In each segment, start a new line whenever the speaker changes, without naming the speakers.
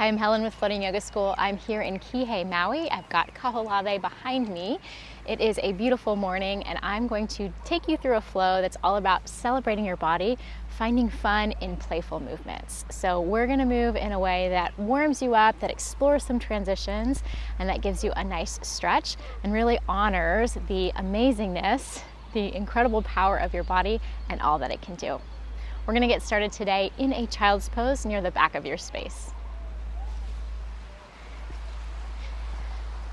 Hi, I'm Helen with Floating Yoga School. I'm here in Kihei, Maui. I've got Kaho'olawe behind me. It is a beautiful morning and I'm going to take you through a flow that's all about celebrating your body, finding fun in playful movements. So we're going to move in a way that warms you up, that explores some transitions, and that gives you a nice stretch and really honors the amazingness, the incredible power of your body and all that it can do. We're going to get started today in a child's pose near the back of your space.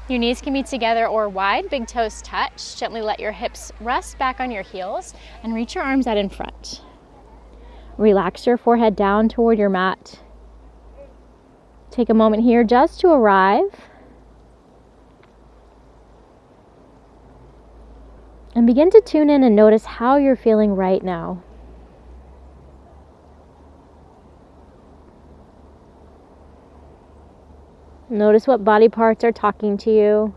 Your knees can be together or wide, big toes touch. Gently let your hips rest back on your heels and reach your arms out in front. Relax your forehead down toward your mat. Take a moment here just to arrive. And begin to tune in and notice how you're feeling right now. Notice what body parts are talking to you.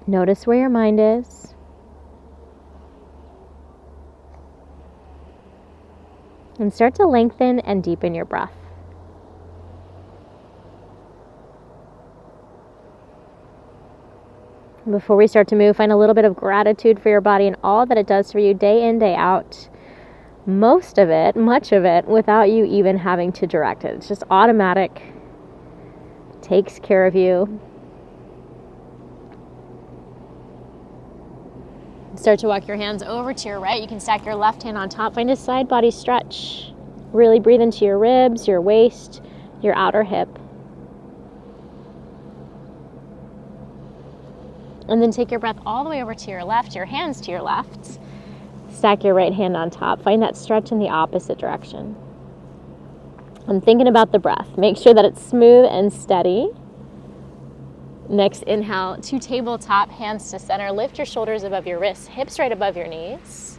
Notice where your mind is. And start to lengthen and deepen your breath. Before we start to move, find a little bit of gratitude for your body and all that it does for you day in, day out. Most of it, much of it, without you even having to direct it. It's just automatic, takes care of you. Start to walk your hands over to your right. You can stack your left hand on top. Find a side body stretch. Really breathe into your ribs, your waist, your outer hip. And then take your breath all the way over to your left, your hands to your left. Stack your right hand on top. Find that stretch in the opposite direction. I'm thinking about the breath. Make sure that it's smooth and steady. Next, inhale to tabletop, hands to center. Lift your shoulders above your wrists, hips right above your knees.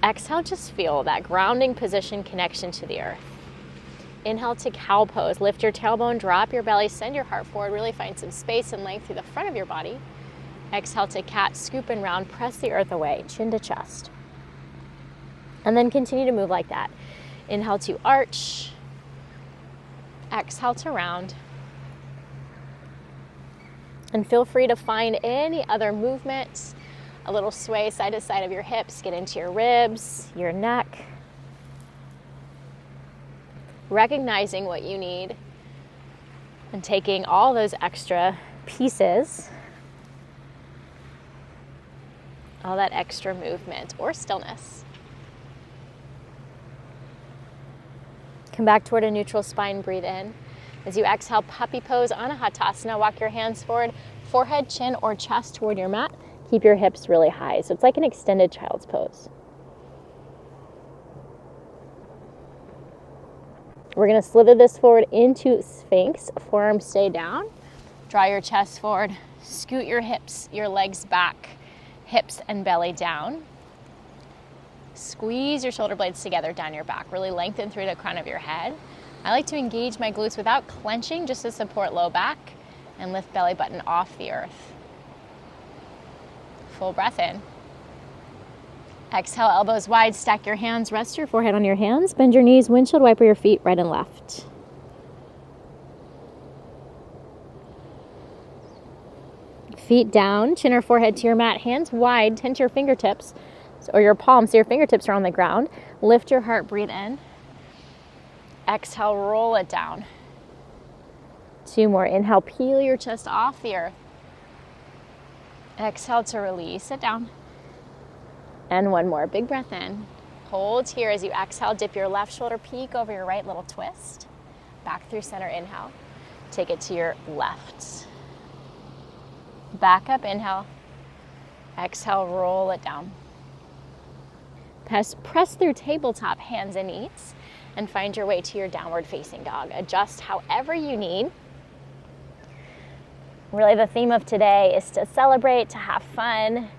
Exhale, just feel that grounding position, connection to the earth. Inhale to cow pose. Lift your tailbone, drop your belly, send your heart forward. Really find some space and length through the front of your body. Exhale to cat, scoop and round. Press the earth away, chin to chest. And then continue to move like that. Inhale to arch. Exhale to round. And feel free to find any other movements. A little sway side to side of your hips. Get into your ribs, your neck. Recognizing what you need. And taking all those extra pieces. All that extra movement or stillness. Come back toward a neutral spine, breathe in. As you exhale, puppy pose, Anahatasana, walk your hands forward, forehead, chin, or chest toward your mat. Keep your hips really high, so it's like an extended child's pose. We're gonna slither this forward into Sphinx, forearms stay down. Draw your chest forward, scoot your hips, your legs back, hips and belly down. Squeeze your shoulder blades together down your back. Really lengthen through the crown of your head. I like to engage my glutes without clenching, just to support low back and lift belly button off the earth. Full breath in. Exhale, elbows wide, stack your hands, rest your forehead on your hands, bend your knees, windshield wiper your feet right and left. Feet down, chin or forehead to your mat, hands wide, tend to your fingertips. Or your palms, so your fingertips are on the ground. Lift your heart, breathe in. Exhale, roll it down. 2 more. Inhale, peel your chest off the earth. Exhale to release it down. And 1 more. Big breath in. Hold here as you exhale. Dip your left shoulder, peek over your right, little twist. Back through center, inhale. Take it to your left. Back up, inhale. Exhale, roll it down. Press through tabletop, hands and knees, and find your way to your downward facing dog. Adjust however you need. Really the theme of today is to celebrate, to have fun,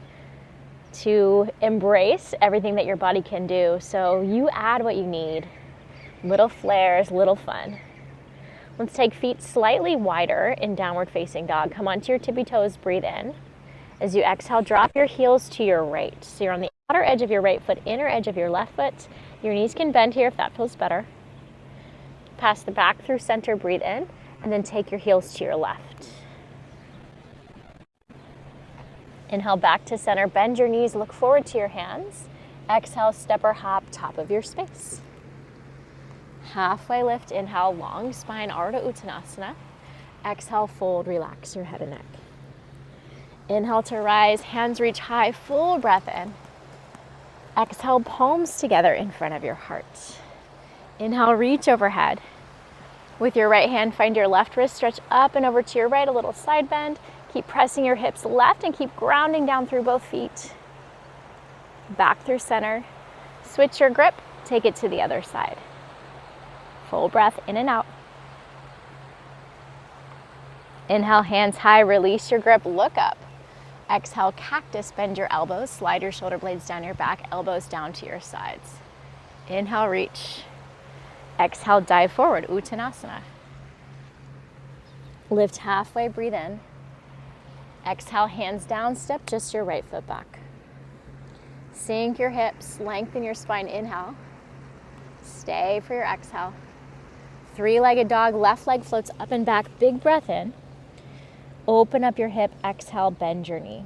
to embrace everything that your body can do. So you add what you need. Little flares, little fun. Let's take feet slightly wider in downward facing dog. Come onto your tippy toes, breathe in. As you exhale, drop your heels to your right. So you're on the outer edge of your right foot, inner edge of your left foot. Your knees can bend here if that feels better. Pass the back through center, breathe in, and then take your heels to your left. Inhale back to center, bend your knees, look forward to your hands. Exhale, step or hop, top of your space. Halfway lift, inhale, long spine, Ardha Uttanasana. Exhale, fold, relax your head and neck. Inhale to rise, hands reach high, full breath in. Exhale, palms together in front of your heart. Inhale, reach overhead. With your right hand, find your left wrist, stretch up and over to your right, a little side bend. Keep pressing your hips left and keep grounding down through both feet. Back through center. Switch your grip, take it to the other side. Full breath in and out. Inhale, hands high, release your grip, look up. Exhale, cactus, bend your elbows, slide your shoulder blades down your back, elbows down to your sides. Inhale, reach. Exhale, dive forward, Uttanasana. Lift halfway, breathe in. Exhale, hands down, step just your right foot back. Sink your hips, lengthen your spine, inhale. Stay for your exhale. Three-legged dog, left leg floats up and back, big breath in. Open up your hip, exhale, bend your knee.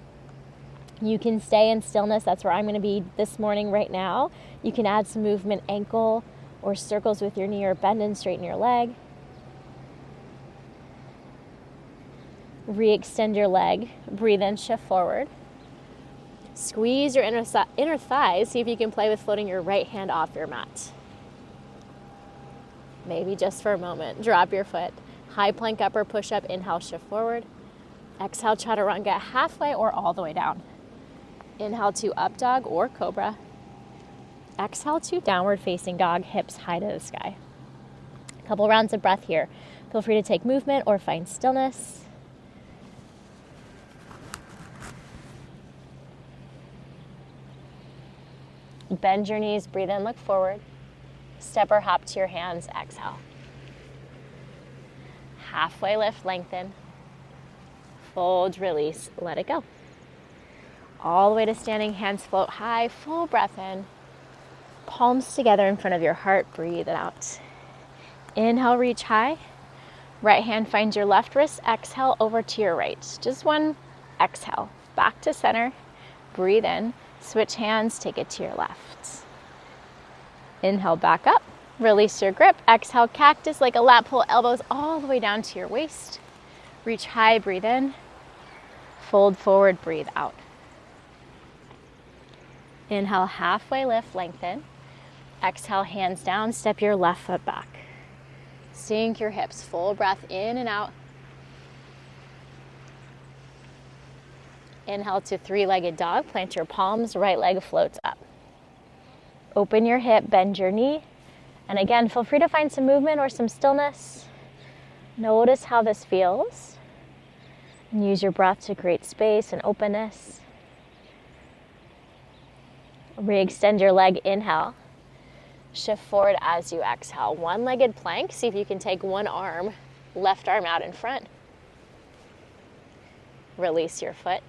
You can stay in stillness, that's where I'm gonna be this morning right now. You can add some movement, ankle or circles with your knee or bend and straighten your leg. Re-extend your leg, breathe in, shift forward. Squeeze your inner thighs, see if you can play with floating your right hand off your mat. Maybe just for a moment, drop your foot. High plank up or push up, inhale, shift forward. Exhale, chaturanga, halfway or all the way down. Inhale to up dog or cobra. Exhale to downward facing dog, hips high to the sky. A couple rounds of breath here. Feel free to take movement or find stillness. Bend your knees, breathe in, look forward. Step or hop to your hands, exhale. Halfway lift, lengthen. Fold, release, let it go. All the way to standing, hands float high, full breath in. Palms together in front of your heart, breathe it out. Inhale, reach high. Right hand finds your left wrist, exhale over to your right. Just one exhale, back to center, breathe in. Switch hands, take it to your left. Inhale, back up. Release your grip. Exhale, cactus like a lat pull, elbows all the way down to your waist. Reach high, breathe in. Fold forward, breathe out. Inhale, halfway lift, lengthen. Exhale, hands down, step your left foot back. Sink your hips, full breath in and out. Inhale to three-legged dog, plant your palms, right leg floats up. Open your hip, bend your knee. And again, feel free to find some movement or some stillness. Notice how this feels. And use your breath to create space and openness. Re-extend your leg, inhale. Shift forward as you exhale. One-legged plank, see if you can take one arm, left arm out in front. Release your foot.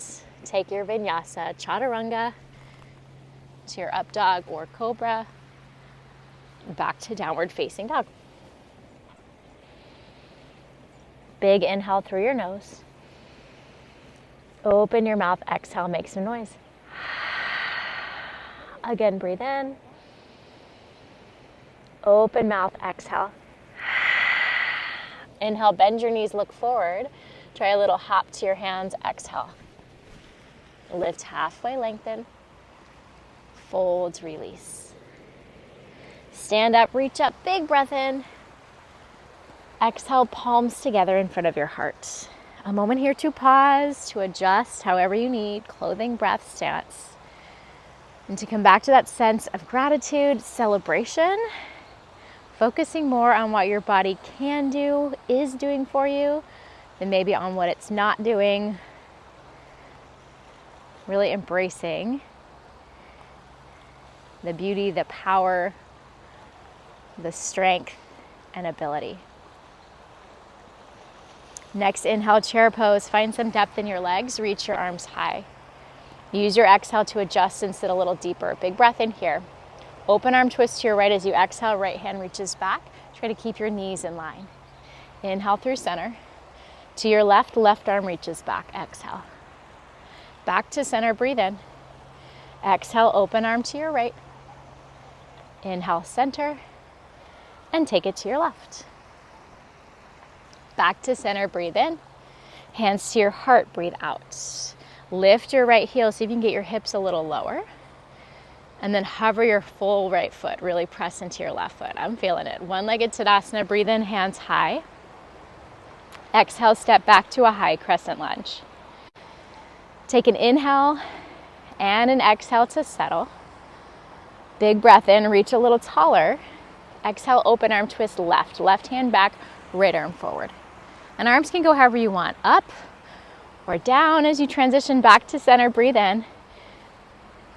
Take your vinyasa, chaturanga, to your up dog or cobra. Back to downward facing dog. Big inhale through your nose. Open your mouth, exhale, make some noise. Again, breathe in. Open mouth, exhale. Inhale, bend your knees, look forward. Try a little hop to your hands, exhale. Lift halfway, lengthen. Fold, release. Stand up, reach up, big breath in. Exhale, palms together in front of your heart. A moment here to pause, to adjust however you need, clothing, breath, stance. And to come back to that sense of gratitude, celebration, focusing more on what your body can do, is doing for you, than maybe on what it's not doing. Really embracing the beauty, the power, the strength, and ability. Next, inhale, chair pose. Find some depth in your legs. Reach your arms high. Use your exhale to adjust and sit a little deeper. Big breath in here. Open arm twist to your right as you exhale, right hand reaches back. Try to keep your knees in line. Inhale through center. To your left, left arm reaches back. Exhale. Back to center, breathe in. Exhale, open arm to your right. Inhale, center. And take it to your left. Back to center, breathe in. Hands to your heart, breathe out. Lift your right heel, see if you can get your hips a little lower. And then hover your full right foot, really press into your left foot. I'm feeling it. One-legged Tadasana, breathe in, hands high. Exhale, step back to a high crescent lunge. Take an inhale and an exhale to settle. Big breath in, reach a little taller. Exhale, open arm twist left. Left hand back, right arm forward. And arms can go however you want, up or down as you transition back to center, breathe in.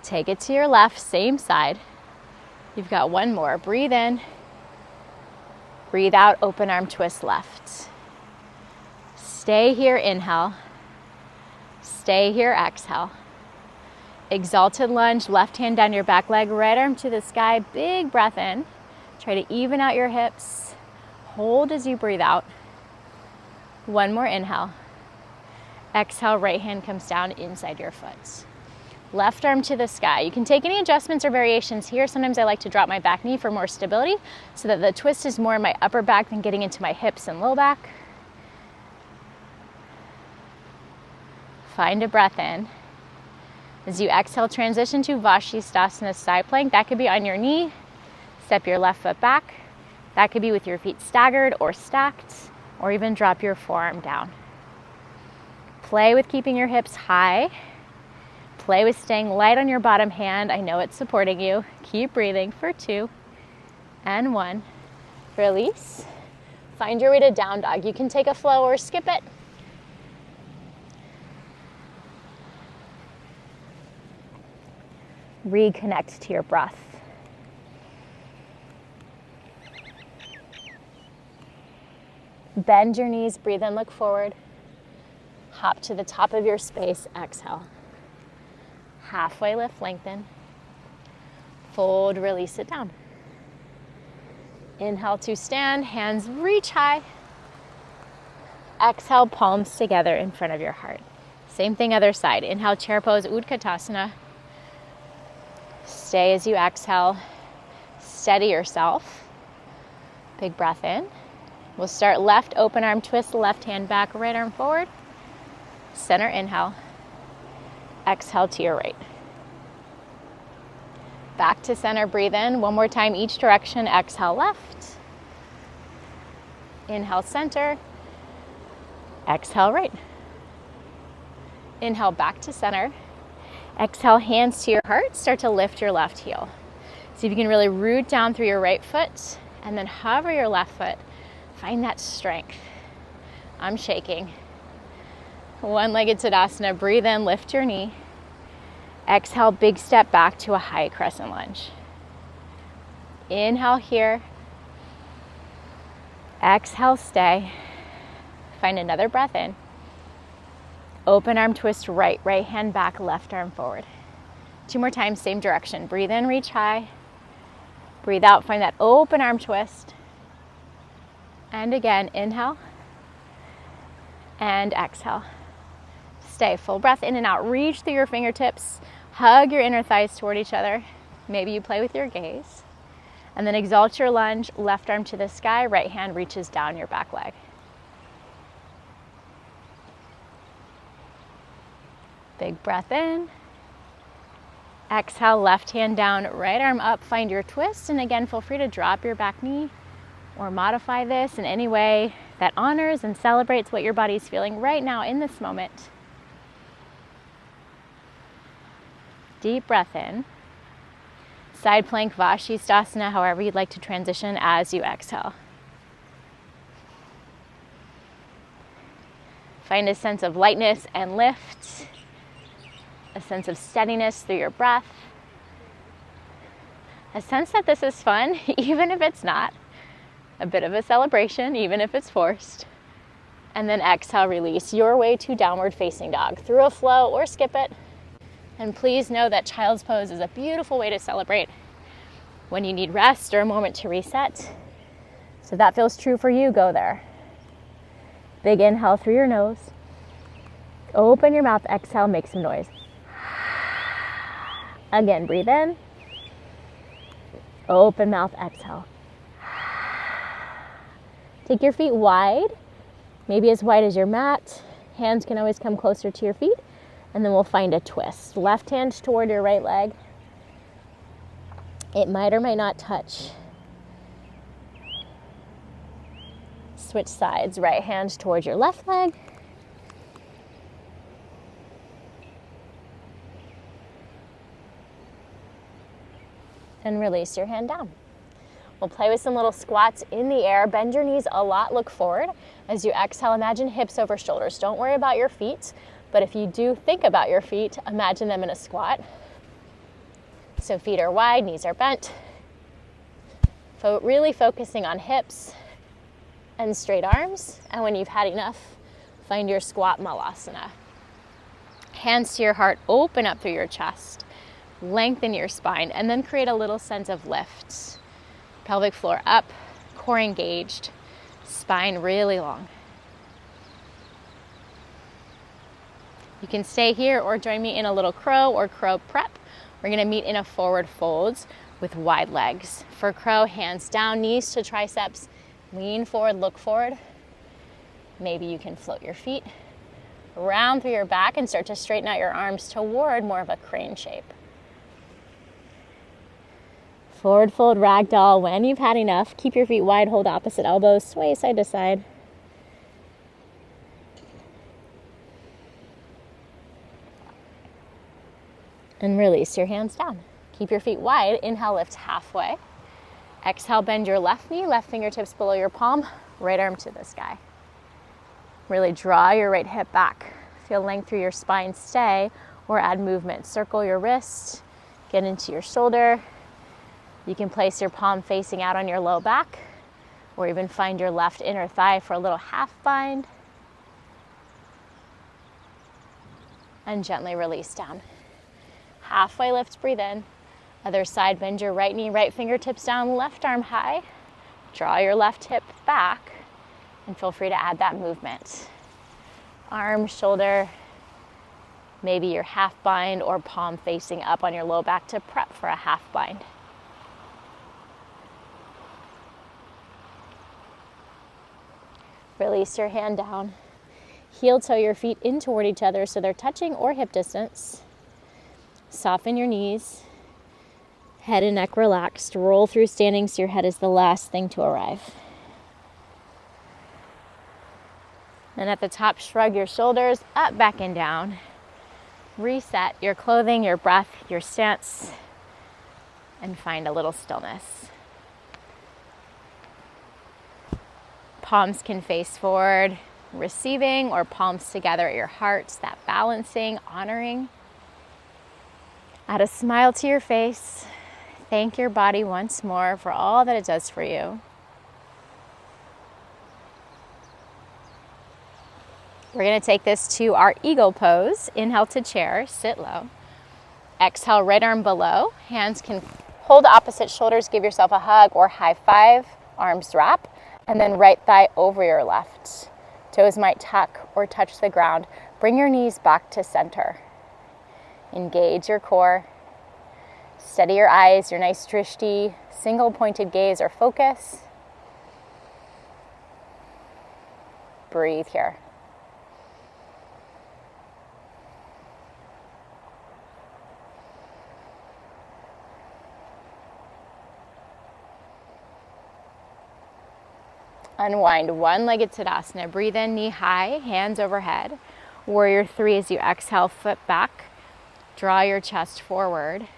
Take it to your left, same side. You've got one more. Breathe in. Breathe out, open arm twist left. Stay here, inhale. Stay here, exhale. Exalted lunge, left hand down your back leg, right arm to the sky. Big breath in. Try to even out your hips. Hold as you breathe out. One more inhale. Exhale, right hand comes down inside your foot. Left arm to the sky. You can take any adjustments or variations here. Sometimes I like to drop my back knee for more stability so that the twist is more in my upper back than getting into my hips and low back. Find a breath in. As you exhale, transition to Vashisthasana, side plank. That could be on your knee. Step your left foot back. That could be with your feet staggered or stacked, or even drop your forearm down. Play with keeping your hips high. Play with staying light on your bottom hand. I know it's supporting you. Keep breathing for 2 and 1. Release. Find your way to down dog. You can take a flow or skip it. Reconnect to your breath. Bend your knees, breathe in, look forward. Hop to the top of your space, exhale. Halfway lift, lengthen. Fold, release it down. Inhale to stand, hands reach high. Exhale, palms together in front of your heart. Same thing, other side. Inhale, chair pose, Utkatasana. Stay as you exhale. Steady yourself. Big breath in. We'll start left, open arm twist, left hand back, right arm forward. Center inhale. Exhale to your right. Back to center, breathe in. One more time, each direction. Exhale left. Inhale center. Exhale right. Inhale back to center. Exhale, hands to your heart. Start to lift your left heel. See if you can really root down through your right foot and then hover your left foot. Find that strength. I'm shaking. One-legged Tadasana. Breathe in, lift your knee. Exhale, big step back to a high crescent lunge. Inhale here. Exhale, stay. Find another breath in. Open arm twist right, right hand back, left arm forward. 2 more times, same direction. Breathe in, reach high. Breathe out, find that open arm twist. And again, inhale. And exhale. Stay, full breath in and out. Reach through your fingertips. Hug your inner thighs toward each other. Maybe you play with your gaze. And then exalt your lunge, left arm to the sky, right hand reaches down your back leg. Big breath in. Exhale, left hand down, right arm up, find your twist. And again, feel free to drop your back knee or modify this in any way that honors and celebrates what your body's feeling right now in this moment. Deep breath in. Side plank, Vashisthasana, however you'd like to transition as you exhale. Find a sense of lightness and lift, a sense of steadiness through your breath, a sense that this is fun, even if it's not, a bit of a celebration, even if it's forced. And then exhale, release your way to downward facing dog through a flow or skip it. And please know that child's pose is a beautiful way to celebrate when you need rest or a moment to reset. So if that feels true for you, go there. Big inhale through your nose. Open your mouth, exhale, make some noise. Again, breathe in. Open mouth, exhale. Take your feet wide, maybe as wide as your mat. Hands can always come closer to your feet. And then we'll find a twist. Left hand toward your right leg. It might or might not touch. Switch sides. Right hand towards your left leg. And release your hand down. We'll play with some little squats in the air. Bend your knees a lot. Look forward. As you exhale, imagine hips over shoulders. Don't worry about your feet. But if you do think about your feet, imagine them in a squat. So feet are wide, knees are bent. Really focusing on hips and straight arms. And when you've had enough, find your squat malasana. Hands to your heart, open up through your chest. Lengthen your spine, and then create a little sense of lift. Pelvic floor up, core engaged, spine really long. You can stay here or join me in a little crow or crow prep. We're going to meet in a forward fold with wide legs. For crow, hands down, knees to triceps. Lean forward, look forward. Maybe you can float your feet round through your back and start to straighten out your arms toward more of a crane shape. Forward fold, ragdoll. When you've had enough, keep your feet wide, hold opposite elbows, sway side to side. And release your hands down. Keep your feet wide. Inhale, lift halfway. Exhale, bend your left knee, left fingertips below your palm, right arm to the sky. Really draw your right hip back. Feel length through your spine, stay, or add movement. Circle your wrist, get into your shoulder. You can place your palm facing out on your low back, or even find your left inner thigh for a little half bind. And gently release down. Halfway lift, breathe in. Other side, bend your right knee, right fingertips down, left arm high. Draw your left hip back, and feel free to add that movement. Arm, shoulder, maybe your half bind or palm facing up on your low back to prep for a half bind. Release your hand down. Heel toe your feet in toward each other so they're touching or hip distance. Soften your knees. Head and neck relaxed. Roll through standing so your head is the last thing to arrive. And at the top, shrug your shoulders up, back, and down. Reset your clothing, your breath, your stance, and find a little stillness. Palms can face forward, receiving, or palms together at your heart, that balancing, honoring. Add a smile to your face. Thank your body once more for all that it does for you. We're going to take this to our eagle pose. Inhale to chair, sit low. Exhale, right arm below. Hands can hold opposite shoulders, give yourself a hug or high five, arms wrap, and then right thigh over your left. Toes might tuck or touch the ground. Bring your knees back to center. Engage your core. Steady your eyes, your nice drishti, single pointed gaze or focus. Breathe here. Unwind, one-legged Tadasana. Breathe in, knee high, hands overhead. Warrior 3 as you exhale, foot back. Draw your chest forward.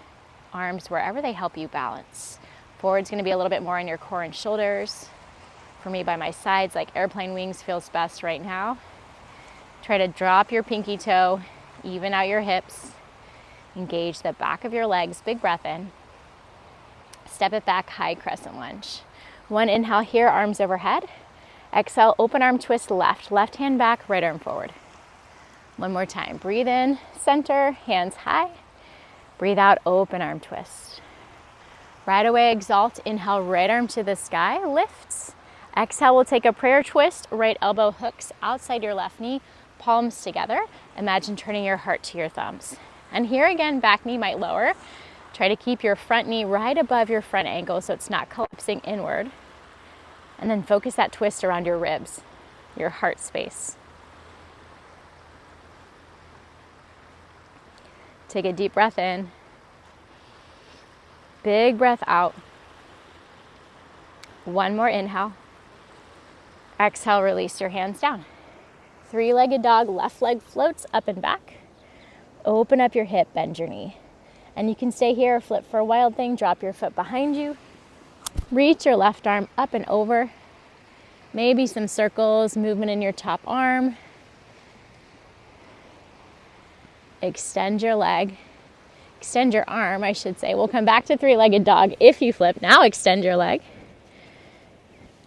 Arms wherever they help you balance. Forward's going to be a little bit more on your core and shoulders. For me, by my sides, like airplane wings feels best right now. Try to drop your pinky toe, even out your hips. Engage the back of your legs, big breath in. Step it back, high crescent lunge. One inhale here, arms overhead. Exhale, open arm twist left. Left hand back, right arm forward. One more time. Breathe in, center, hands high. Breathe out, open arm twist. Right away, exalt. Inhale, right arm to the sky, lifts. Exhale, we'll take a prayer twist. Right elbow hooks outside your left knee, palms together. Imagine turning your heart to your thumbs. And here again, back knee might lower. Try to keep your front knee right above your front ankle so it's not collapsing inward. And then focus that twist around your ribs, your heart space. Take a deep breath in. Big breath out. One more inhale. Exhale, release your hands down. Three-legged dog, left leg floats up and back. Open up your hip, bend your knee. And you can stay here or flip for a wild thing. Drop your foot behind you. Reach your left arm up and over. Maybe some circles, movement in your top arm. Extend your leg. Extend your arm, I should say. We'll come back to three-legged dog if you flip. Now extend your leg.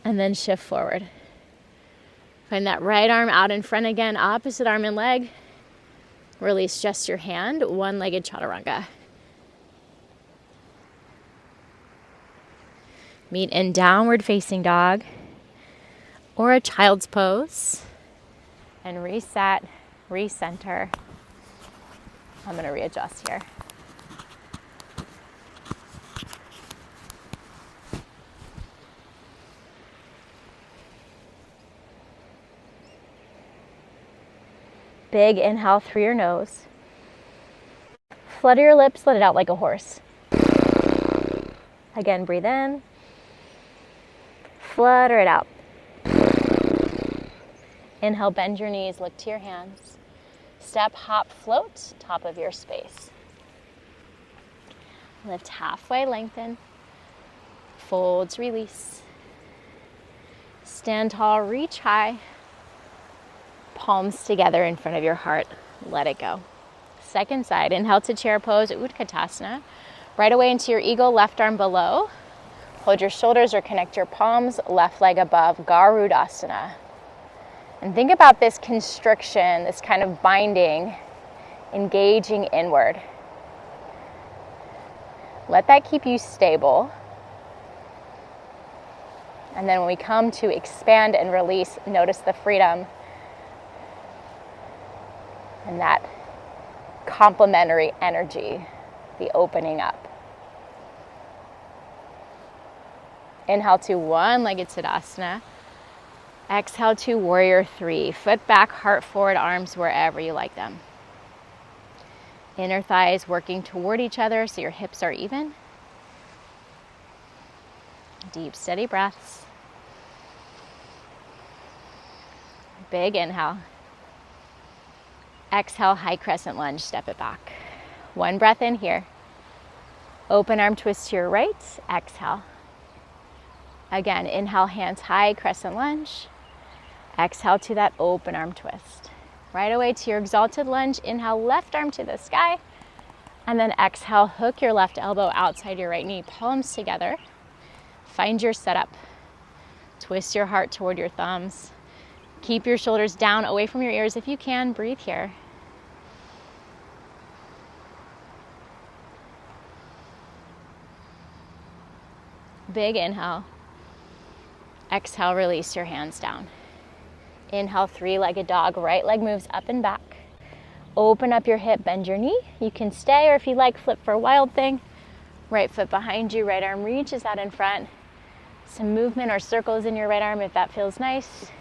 And then shift forward. Find that right arm out in front again. Opposite arm and leg. Release just your hand. One-legged chaturanga. Meet in downward facing dog or a child's pose. And reset, recenter. I'm going to readjust here. Big inhale through your nose. Flutter your lips, let it out like a horse. Again, breathe in. Flutter it out. Inhale, bend your knees, look to your hands. Step, hop, float, top of your space. Lift halfway, lengthen. Folds, release. Stand tall, reach high. Palms together in front of your heart. Let it go. Second side, inhale to chair pose, Utkatasana. Right away into your eagle, left arm below. Hold your shoulders or connect your palms, left leg above, Garudasana. And think about this constriction, this kind of binding, engaging inward. Let that keep you stable. And then when we come to expand and release, notice the freedom and that complementary energy, the opening up. Inhale to one-legged Tadasana. Exhale to warrior three. Foot back, heart forward, arms wherever you like them. Inner thighs working toward each other so your hips are even. Deep, steady breaths. Big inhale. Exhale, high crescent lunge, step it back. One breath in here. Open arm twist to your right. Exhale. Again, inhale, hands high, crescent lunge. Exhale to that open arm twist. Right away to your exalted lunge. Inhale, left arm to the sky. And then exhale, hook your left elbow outside your right knee, palms together. Find your setup. Twist your heart toward your thumbs. Keep your shoulders down, away from your ears if you can. Breathe here. Big inhale. Exhale, release your hands down. Inhale, three-legged dog. Right leg moves up and back. Open up your hip, bend your knee. You can stay, or if you like, flip for a wild thing. Right foot behind you, right arm reaches out in front. Some movement or circles in your right arm if that feels nice.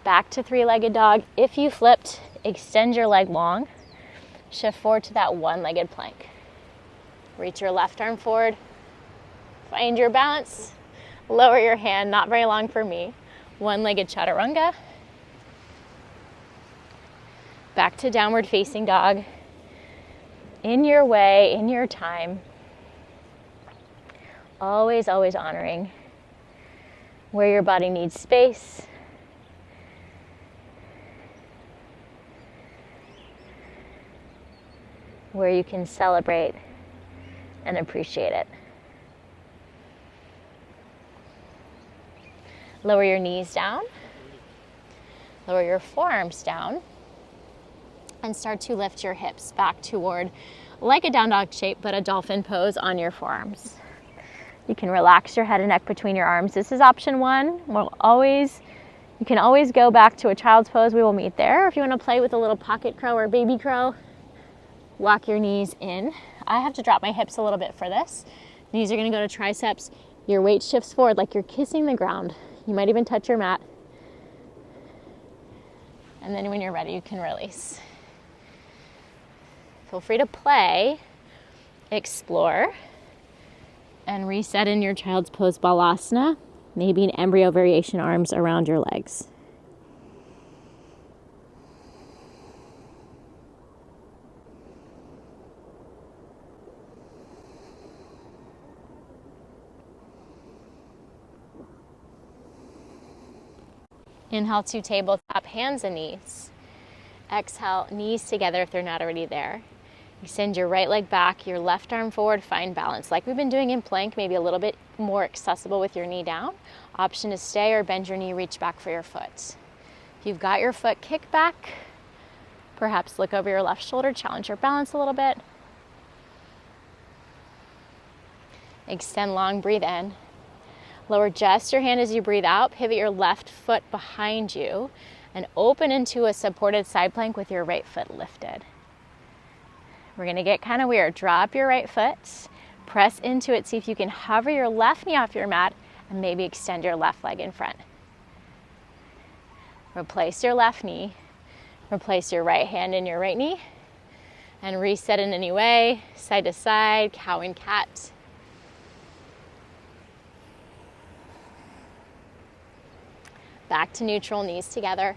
Back to three-legged dog. If you flipped, extend your leg long. Shift forward to that one-legged plank. Reach your left arm forward. Find your balance. Lower your hand, not very long for me. One-legged chaturanga. Back to downward facing dog. In your way, in your time. Always, always honoring where your body needs space. Where you can celebrate and appreciate it. Lower your knees down. Lower your forearms down and start to lift your hips back toward like a down dog shape, but a dolphin pose on your forearms. You can relax your head and neck between your arms. This is option one. You can always go back to a child's pose. We will meet there. If you want to play with a little pocket crow or baby crow, walk your knees in. I have to drop my hips a little bit for this. Knees are going to go to triceps. Your weight shifts forward like you're kissing the ground. You might even touch your mat. And then when you're ready, you can release. Feel free to play, explore, and reset in your child's pose balasana. Maybe an embryo variation, arms around your legs. Inhale to tabletop, hands and knees. Exhale, knees together if they're not already there. Extend your right leg back, your left arm forward, find balance. Like we've been doing in plank, maybe a little bit more accessible with your knee down. Option to stay or bend your knee, reach back for your foot. If you've got your foot kick back, perhaps look over your left shoulder, challenge your balance a little bit. Extend long, breathe in. Lower just your hand as you breathe out, pivot your left foot behind you, and open into a supported side plank with your right foot lifted. We're gonna get kind of weird. Drop your right foot, press into it, see if you can hover your left knee off your mat, and maybe extend your left leg in front. Replace your left knee, replace your right hand in your right knee, and reset in any way, side to side, cow and cat. Back to neutral, knees together.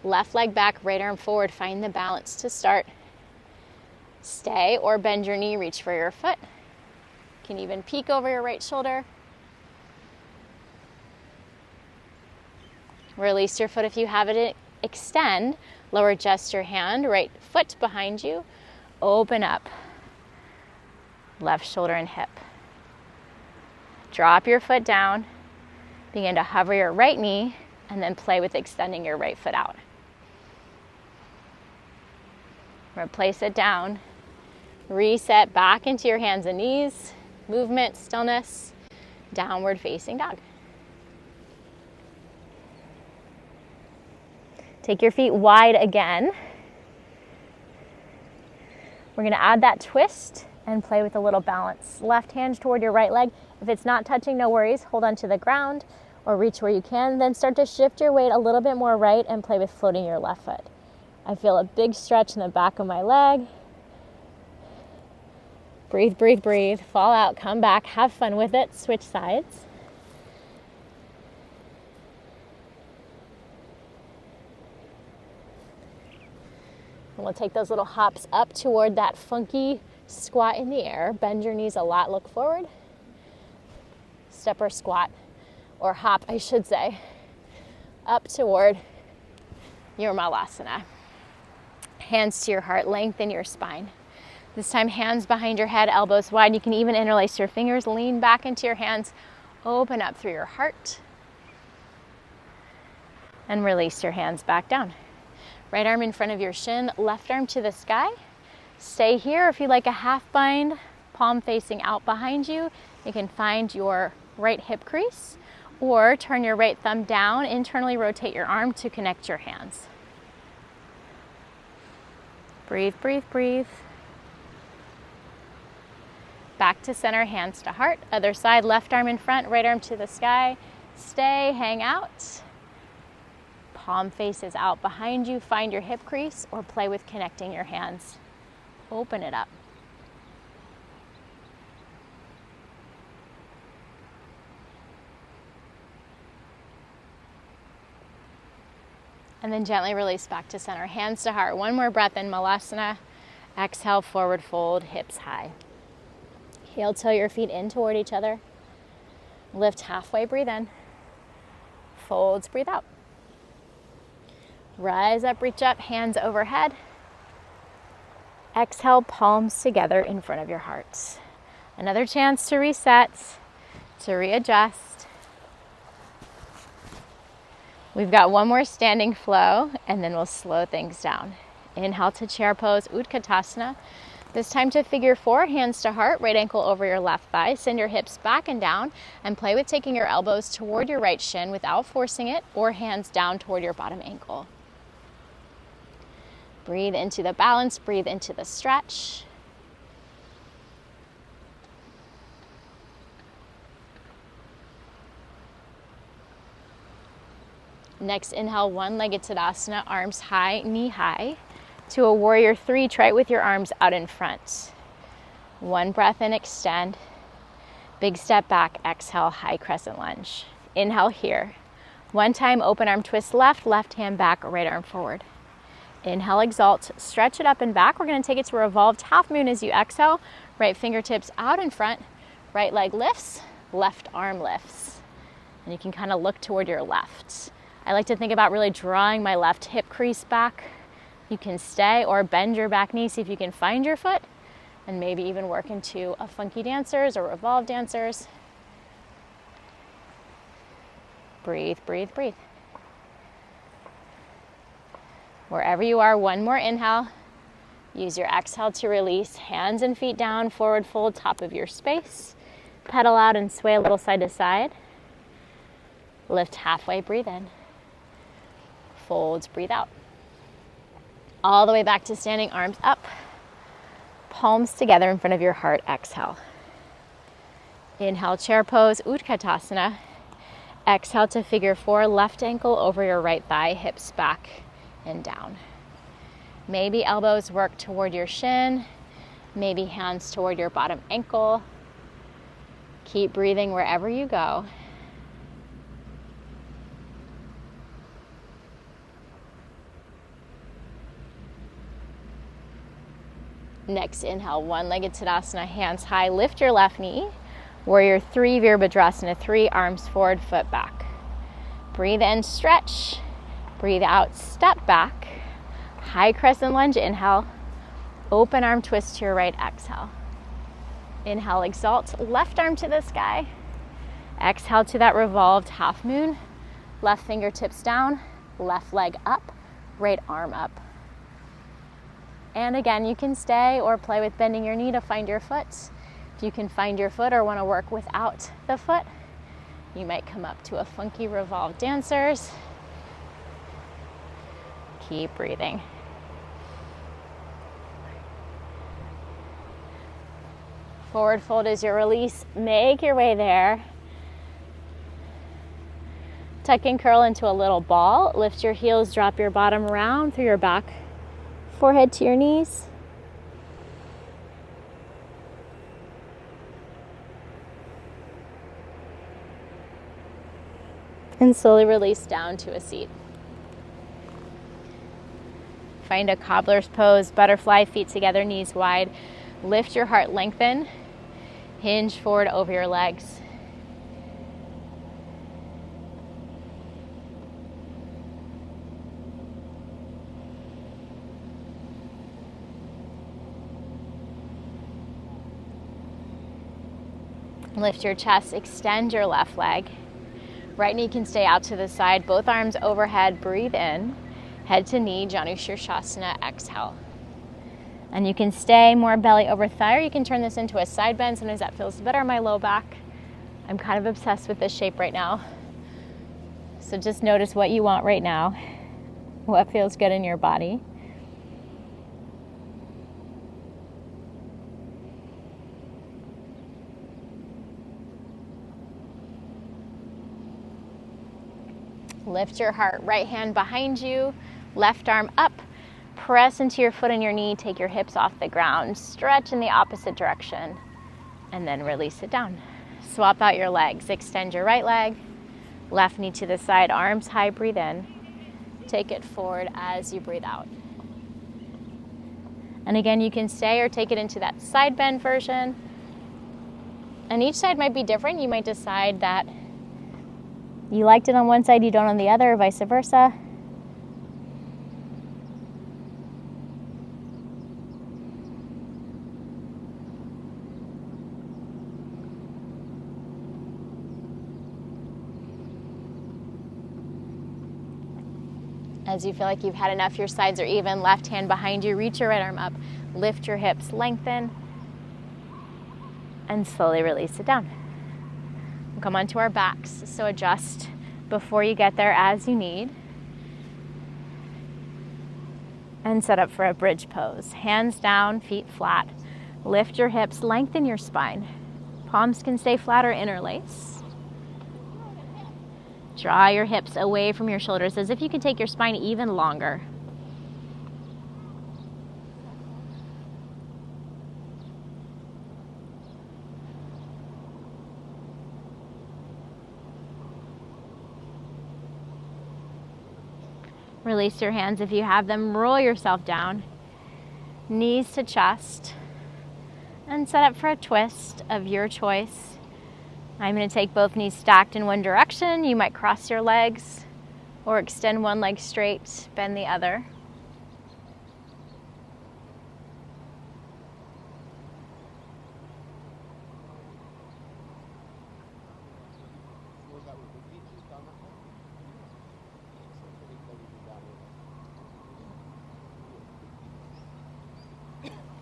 Left leg back, right arm forward. Find the balance to start. Stay or bend your knee, reach for your foot. You can even peek over your right shoulder. Release your foot if you have it. Extend. Lower just your hand, right foot behind you. Open up. Left shoulder and hip. Drop your foot down. Begin to hover your right knee and then play with extending your right foot out. Replace it down. Reset back into your hands and knees. Movement, stillness, downward facing dog. Take your feet wide again. We're gonna add that twist and play with a little balance. Left hand toward your right leg. If it's not touching, no worries. Hold on to the ground or reach where you can. Then start to shift your weight a little bit more right and play with floating your left foot. I feel a big stretch in the back of my leg. Breathe, breathe, breathe. Fall out, come back, have fun with it. Switch sides. And we'll take those little hops up toward that funky squat in the air. Bend your knees a lot, look forward. Step or squat, or hop, I should say, up toward your malasana. Hands to your heart, lengthen your spine. This time, hands behind your head, elbows wide. You can even interlace your fingers, lean back into your hands, open up through your heart, and release your hands back down. Right arm in front of your shin, left arm to the sky. Stay here. If you like a half bind, palm facing out behind you, you can find your right hip crease, or turn your right thumb down, internally rotate your arm to connect your hands. Breathe, breathe, breathe. Back to center, hands to heart. Other side, left arm in front, right arm to the sky. Stay, hang out. Palm faces out behind you. Find your hip crease or play with connecting your hands. Open it up. And then gently release back to center, hands to heart. One more breath in Malasana. Exhale, forward fold, hips high. Heel toe your feet in toward each other. Lift halfway, breathe in. Folds, breathe out. Rise up, reach up, hands overhead. Exhale, palms together in front of your heart. Another chance to reset, to readjust. We've got one more standing flow, and then we'll slow things down. Inhale to chair pose, Utkatasana. This time to figure 4, hands to heart, right ankle over your left thigh. Send your hips back and down, and play with taking your elbows toward your right shin without forcing it, or hands down toward your bottom ankle. Breathe into the balance, breathe into the stretch. Next, inhale, one-legged Tadasana, arms high, knee high. To a warrior 3, try it with your arms out in front. One breath in, extend. Big step back, exhale, high crescent lunge. Inhale here. One time, open arm twist left, left hand back, right arm forward. Inhale, exalt, stretch it up and back. We're gonna take it to revolved half moon as you exhale. Right fingertips out in front, right leg lifts, left arm lifts. And you can kind of look toward your left. I like to think about really drawing my left hip crease back. You can stay or bend your back knee, see if you can find your foot, and maybe even work into a funky dancers or revolved dancers. Breathe, breathe, breathe. Wherever you are, one more inhale. Use your exhale to release. Hands and feet down, forward fold, top of your space. Pedal out and sway a little side to side. Lift halfway, breathe in. Fold, breathe out. All the way back to standing, arms up. Palms together in front of your heart, exhale. Inhale, chair pose, Utkatasana. Exhale to figure 4, left ankle over your right thigh, hips back and down. Maybe elbows work toward your shin, maybe hands toward your bottom ankle. Keep breathing wherever you go. Next, inhale, one-legged Tadasana, hands high, lift your left knee. Warrior 3, Virabhadrasana 3, arms forward, foot back. Breathe in, stretch. Breathe out, step back. High crescent lunge, inhale. Open arm twist to your right, exhale. Inhale, exalt, left arm to the sky. Exhale to that revolved half moon. Left fingertips down, left leg up, right arm up. And again, you can stay or play with bending your knee to find your foot. If you can find your foot or want to work without the foot, you might come up to a funky revolved dancers. Keep breathing. Forward fold is your release. Make your way there. Tuck and curl into a little ball. Lift your heels, drop your bottom round through your back. Forehead to your knees. And slowly release down to a seat. Find a cobbler's pose, butterfly, feet together, knees wide. Lift your heart, lengthen. Hinge forward over your legs. Lift your chest, extend your left leg. Right knee can stay out to the side, both arms overhead, breathe in. Head to knee, Janu Shirshasana, exhale. And you can stay more belly over thigh, or you can turn this into a side bend. Sometimes that feels better on my low back. I'm kind of obsessed with this shape right now. So just notice what you want right now, what feels good in your body. Lift your heart, right hand behind you, left arm up. Press into your foot and your knee, take your hips off the ground, stretch in the opposite direction, and then release it down. Swap out your legs, extend your right leg, left knee to the side, arms high, breathe in. Take it forward as you breathe out. And again, you can stay or take it into that side bend version. And each side might be different. You might decide that you liked it on one side, you don't on the other, or vice versa. As you feel like you've had enough, your sides are even, left hand behind you, reach your right arm up, lift your hips, lengthen, and slowly release it down. We'll come onto our backs, so adjust before you get there as you need. And set up for a bridge pose. Hands down, feet flat. Lift your hips, lengthen your spine. Palms can stay flat or interlace. Draw your hips away from your shoulders as if you can take your spine even longer. Release your hands if you have them. Roll yourself down. Knees to chest. And set up for a twist of your choice. I'm going to take both knees stacked in one direction. You might cross your legs or extend one leg straight, bend the other.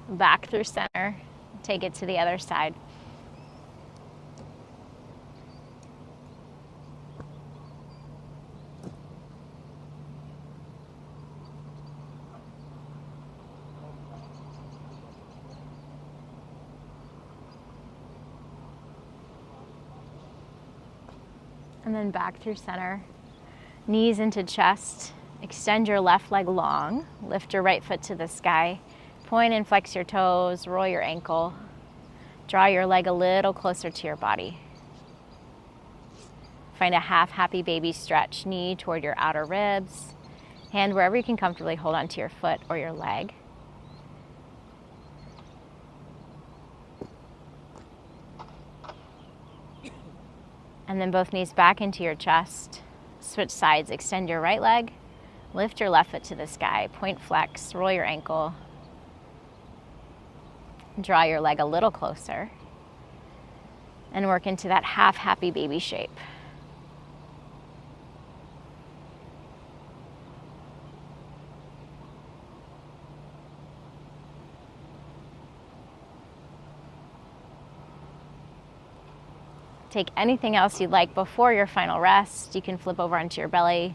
Back through center. Take it to the other side. And then back through center. Knees into chest. Extend your left leg long. Lift your right foot to the sky. Point and flex your toes, roll your ankle. Draw your leg a little closer to your body. Find a half happy baby stretch, knee toward your outer ribs. Hand wherever you can comfortably hold onto your foot or your leg. And then both knees back into your chest. Switch sides, extend your right leg. Lift your left foot to the sky. Point flex, roll your ankle. Draw your leg a little closer and work into that half happy baby shape. Take anything else you'd like before your final rest. You can flip over onto your belly.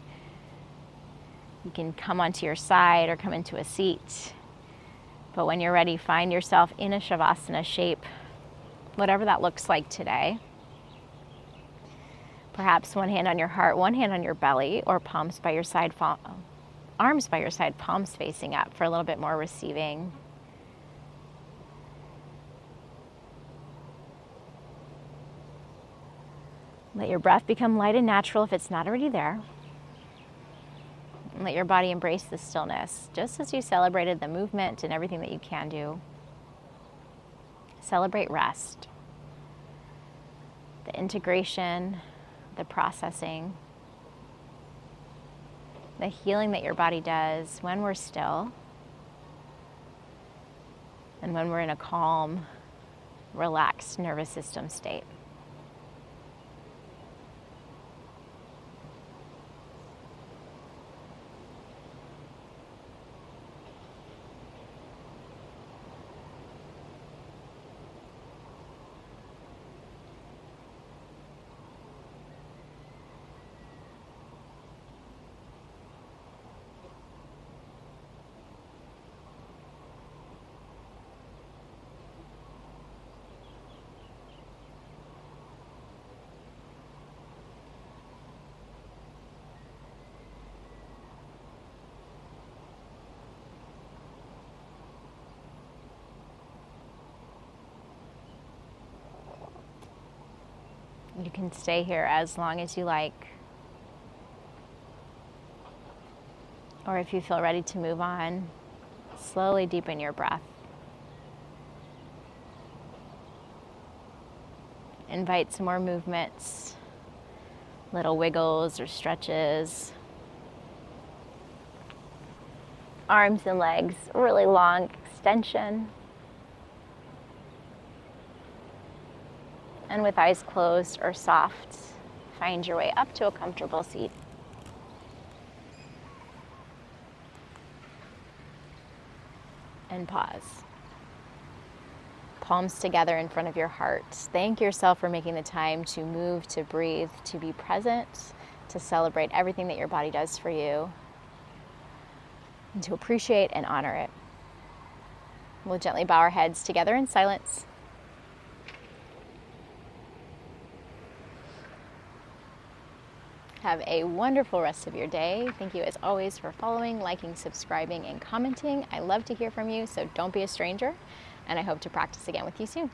You can come onto your side or come into a seat. But when you're ready, find yourself in a Shavasana shape, whatever that looks like today. Perhaps one hand on your heart, one hand on your belly, or palms by your side, arms by your side, palms facing up for a little bit more receiving. Let your breath become light and natural if it's not already there. And let your body embrace the stillness, just as you celebrated the movement and everything that you can do. Celebrate rest, the integration, the processing, the healing that your body does when we're still and when we're in a calm, relaxed nervous system state. You can stay here as long as you like. Or if you feel ready to move on, slowly deepen your breath. Invite some more movements, little wiggles or stretches. Arms and legs, really long extension. And with eyes closed or soft, find your way up to a comfortable seat. and pause. Palms together in front of your heart. Thank yourself for making the time to move, to breathe, to be present, to celebrate everything that your body does for you, and to appreciate and honor it. We'll gently bow our heads together in silence. Have a wonderful rest of your day. Thank you as always for following, liking, subscribing, and commenting. I love to hear from you, so don't be a stranger, and I hope to practice again with you soon.